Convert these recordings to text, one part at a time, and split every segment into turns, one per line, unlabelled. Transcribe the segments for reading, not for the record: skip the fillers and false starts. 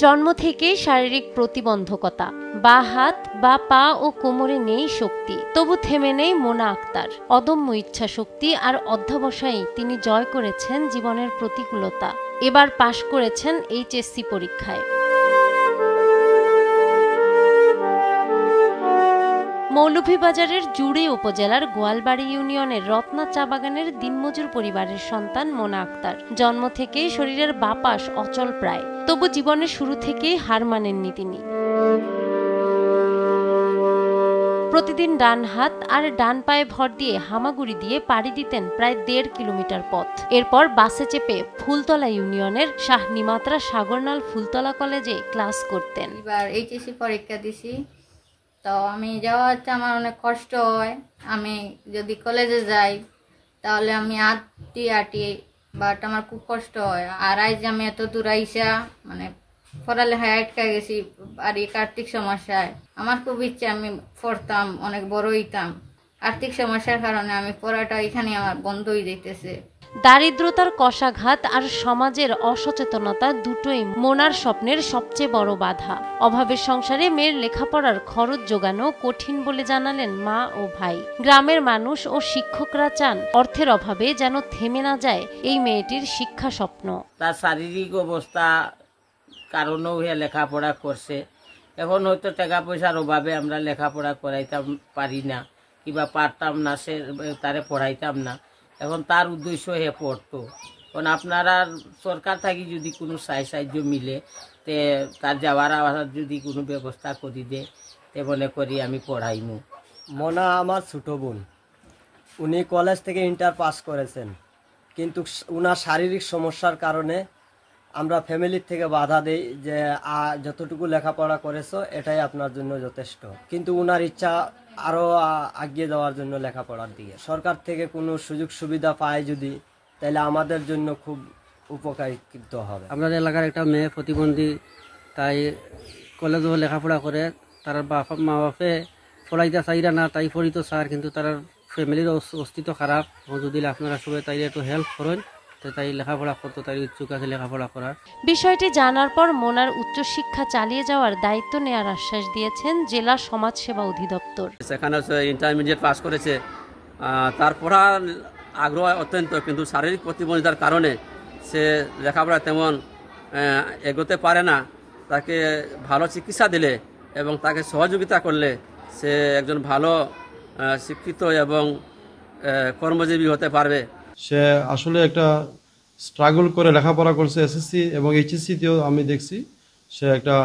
জন্ম থেকেই শারীরিক প্রতিবন্ধকতা, বা হাত বা পা ও কোমরে নেই শক্তি, তবু থেমে নেই মোনা আক্তার। অদম্য ইচ্ছা শক্তি আর অধ্যবসায়ই তিনি জয় করেছেন জীবনের প্রতিকূলতা। এবার পাশ করেছেন এইচএসসি পরীক্ষায়। মৌলভীবাজারের জুড়ে উপজেলার গোয়ালবাড়ি ইউনিয়নের রত্না চা বাগানের দিনমজুর পরিবারের সন্তান মোনা আক্তার। জন্ম থেকেই শরীরের বাঁ পাশ অচল প্রায়, তবু জীবনের শুরু থেকেই হার মানেননি তিনি। প্রতিদিন ডান হাত আর ডান পায়ে ভর দিয়ে হামাগুড়ি দিয়ে পাড়ি দিতেন প্রায় 1.5 কিলোমিটার পথ। এরপর বাসে চেপে ফুলতলা ইউনিয়নের শাহ নিমাত্রা সাগরনাল ফুলতলা কলেজে ক্লাস করতেন।
এবার এইচএসসি পরীক্ষা দিছি, তো আমি যাওয়া হচ্ছে আমার অনেক কষ্ট হয়। আমি যদি কলেজে যাই তাহলে আমি আটি বাট আমার খুব কষ্ট হয়। আর আজ আমি এত দূর আইসা মানে পড়ালেখায় আটকা গেছি আর এই আর্থিক সমস্যায়। আমার খুব ইচ্ছে আমি পড়তাম, অনেক বড় হইতাম। আর্থিক সমস্যার কারণে আমি পড়াটা এখানে আমার বন্ধ হয়ে যাইতেছে।
দারিদ্রতার কষাঘাত আর সমাজের অসচেতনতা দুটোই মোনার স্বপ্নের সবচেয়ে বড় বাধা। অভাবের সংসারে মেয়ের লেখাপড়ার খরচ জোগানো কঠিন বলে জানালেন মা ও ভাই। গ্রামের মানুষ ও শিক্ষকরা চান অর্থের অভাবে যেন থেমে না যায় এই মেয়েটির শিক্ষা স্বপ্ন।
তার শারীরিক অবস্থা কারণেও লেখাপড়া করছে। এখন হয়তো টাকা পয়সার অভাবে আমরা লেখাপড়া করাইতাম পারি না কিংবা পারতাম না, সে তারে পড়াইতাম না। এখন তার উদ্দেশ্য হে পড়তো। কারণ আপনারা সরকার থাকি যদি কোনো সাহায্য মিলে তে তার যাওয়ার আওয়ার যদি কোনো ব্যবস্থা করি দে তে মনে করি আমি পড়াইমু।
মোনা আমার ছোট বোন, উনি কলেজ থেকে ইন্টার পাস করেছেন, কিন্তু উনার শারীরিক সমস্যার কারণে আমরা ফ্যামিলির থেকে বাধা দেই যে যতটুকু লেখাপড়া করেছো এটাই আপনার জন্য যথেষ্ট। কিন্তু উনার ইচ্ছা আরও এগিয়ে যাওয়ার জন্য লেখাপড়ার দিকে। সরকার থেকে কোনো সুযোগ সুবিধা পায় যদি, তাহলে আমাদের জন্য খুব উপকারিত হবে।
আমাদের এলাকার একটা মেয়ে প্রতিবন্ধী, তাই কলেজও লেখাপড়া করে। তার মা বাপে পড়াইতে চাইরা না, তাই পড়িত স্যার, কিন্তু তার ফ্যামিলির অস্তিত্ব খারাপ। যদি আপনারা সবাই তাই একটু হেল্প করেন, তাই লেখাপড়া করতো, তাই ইচ্ছুক আছে লেখাপড়া করার।
বিষয়টি জানার পর মোনার উচ্চশিক্ষা চালিয়ে যাওয়ার দায়িত্ব নেওয়ার আশ্বাস দিয়েছেন জেলা সমাজসেবা অধিদপ্তর।
সেখানে ইন্টারমিডিয়েট পাস করেছে, তার পড়ার আগ্রহ অত্যন্ত, কিন্তু শারীরিক প্রতিবন্ধিতার কারণে সে লেখাপড়া তেমন এগোতে পারে না। তাকে ভালো চিকিৎসা দিলে এবং তাকে সহযোগিতা করলে সে একজন ভালো শিক্ষিত এবং কর্মজীবী হতে পারবে।
সে আসলে একটা স্ট্রাগল করে লেখাপড়া করছে এসএসসি এবং এইচএসসিতেও আমি দেখছি সে একটা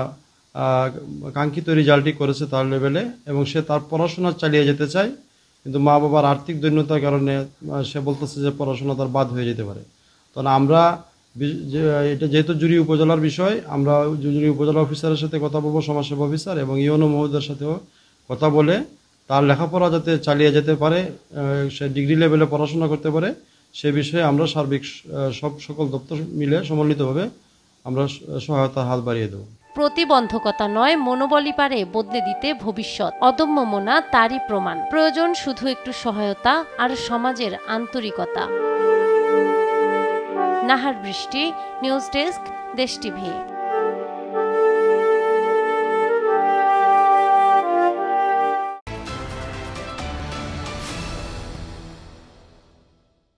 কাঙ্ক্ষিত রেজাল্টই করেছে তার লেভেলে, এবং সে তার পড়াশোনা চালিয়ে যেতে চায়। কিন্তু মা বাবার আর্থিক দৈন্যতার কারণে সে বলতেছে যে পড়াশোনা তার বাদ হয়ে যেতে পারে। তখন আমরা এটা যেহেতু জুড়ি উপজেলার বিষয়, আমরা জুড়ি উপজেলা অফিসারের সাথে কথা বলবো, সমাজসেবা অফিসার এবং ইউনো মহোদয়ের সাথেও কথা বলে তার লেখাপড়া যাতে চালিয়ে যেতে পারে, সে ডিগ্রি লেভেলে পড়াশোনা করতে পারে, সে বিষয়ে আমরা সার্বিক সকল দপ্তর মিলে সমন্বিতভাবে আমরা সহায়তার হাত বাড়িয়ে দেব।
প্রতিবন্ধকতা নয়, মনোবলই পারে বদলে দিতে ভবিষ্যৎ। অদম্য মোনা তারই প্রমাণ। প্রয়োজন শুধু একটু সহায়তা আর সমাজের আন্তরিকতা। নাহার বৃষ্টি, নিউজ ডেস্ক, দেশ টিভি।